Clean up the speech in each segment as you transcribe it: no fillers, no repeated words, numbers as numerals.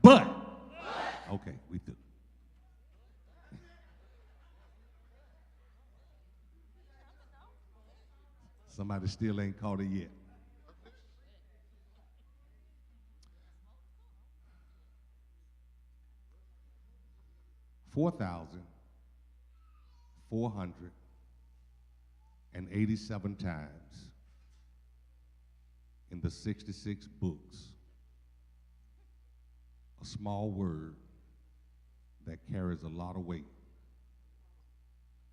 But. Okay, we through. Somebody still ain't caught it yet. $4,487 times in the 66 books, a small word that carries a lot of weight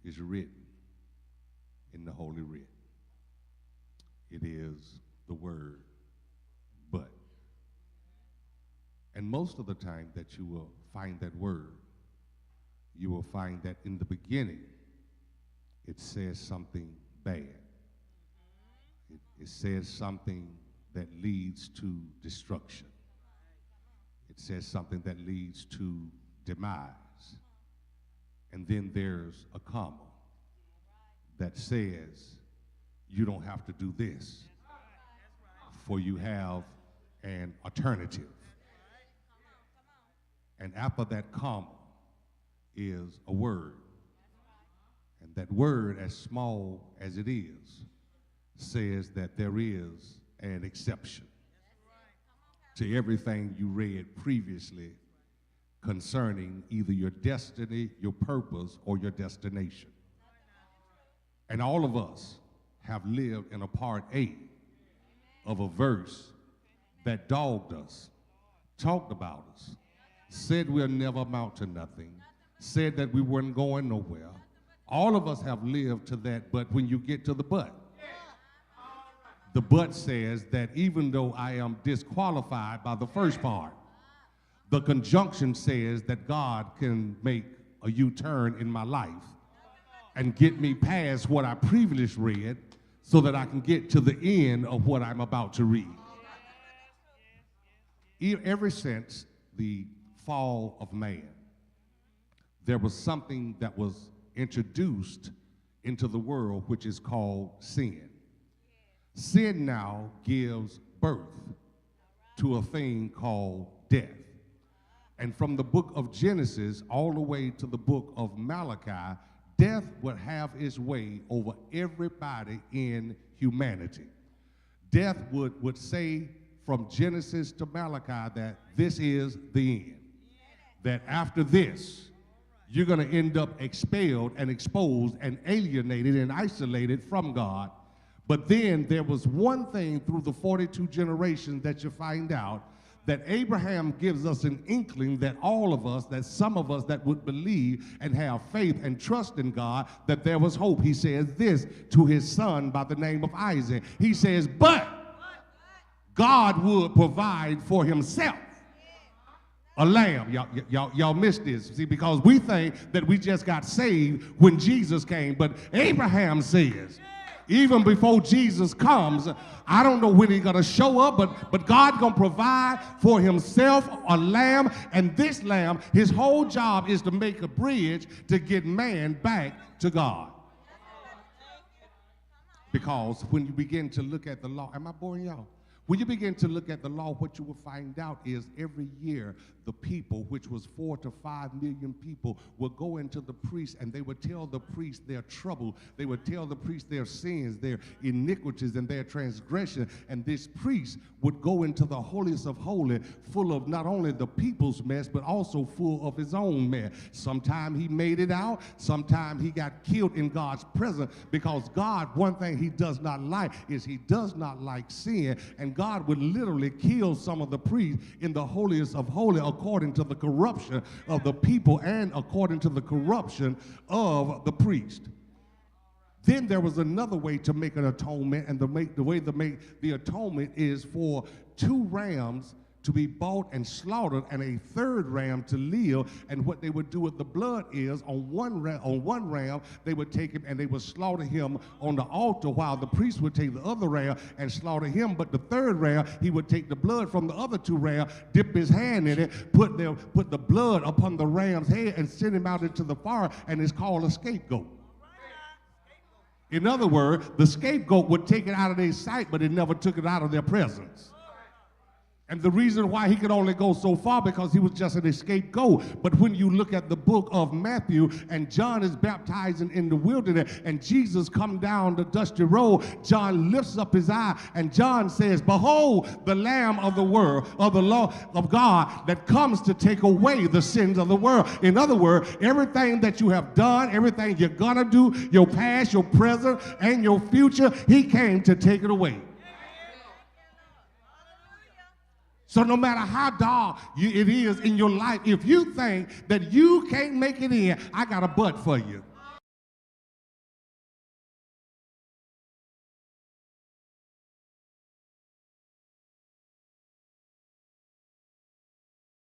is written in the Holy Writ. It is the word but. And most of the time that you will find that word, you will find that in the beginning it says something bad. It says something that leads to destruction. It says something that leads to demise. And then there's a comma that says you don't have to do this, for you have an alternative. And after that comma is a word. And that word, as small as it is, says that there is an exception to everything you read previously concerning either your destiny, your purpose, or your destination. And all of us have lived in a part A of a verse that dogged us, talked about us, said we'll never amount to nothing, said that we weren't going nowhere. All of us have lived to that, but when you get to the but, the but says that even though I am disqualified by the first part, the conjunction says that God can make a U-turn in my life and get me past what I previously read so that I can get to the end of what I'm about to read. Ever since the fall of man, there was something that was introduced into the world which is called sin. Sin now gives birth to a thing called death. And from the book of Genesis all the way to the book of Malachi, death would have its way over everybody in humanity. Death would say from Genesis to Malachi that this is the end. That after this, you're going to end up expelled and exposed and alienated and isolated from God. But then there was one thing through the 42 generations that you find out, that Abraham gives us an inkling that all of us, that some of us that would believe and have faith and trust in God, that there was hope. He says this to his son by the name of Isaac. He says, but God would provide for himself a lamb. Y'all missed this, see, because we think that we just got saved when Jesus came, but Abraham says, even before Jesus comes, I don't know when he's going to show up, but God's going to provide for himself a lamb, and this lamb, his whole job is to make a bridge to get man back to God. Because when you begin to look at the law, am I boring y'all? When you begin to look at the law, what you will find out is every year the people, which was 4 to 5 million people, will go into the priest and they would tell the priest their trouble. They would tell the priest their sins, their iniquities, and their transgression. And this priest would go into the holiest of holies full of not only the people's mess, but also full of his own mess. Sometime he made it out. Sometime he got killed in God's presence, because God, one thing he does not like is he does not like sin. And God would literally kill some of the priests in the holiest of holies according to the corruption of the people and according to the corruption of the priest. Then there was another way to make an atonement, and the way to make the atonement is for 2 rams to be bought and slaughtered and a 3rd ram to live. And what they would do with the blood is on one ram they would take him and they would slaughter him on the altar, while the priest would take the other ram and slaughter him. But the 3rd ram, he would take the blood from the other 2 rams, dip his hand in it, put the blood upon the ram's head and send him out into the fire, and it's called a scapegoat. In other words, the scapegoat would take it out of their sight, but it never took it out of their presence. And the reason why he could only go so far because he was just an scapegoat. But when you look at the book of Matthew and John is baptizing in the wilderness and Jesus come down the dusty road, John lifts up his eye and John says, behold, the Lamb of the world, of the law of God that comes to take away the sins of the world. In other words, everything that you have done, everything you're gonna do, your past, your present, and your future, he came to take it away. So no matter how dark it is in your life, if you think that you can't make it in, I got a but for you.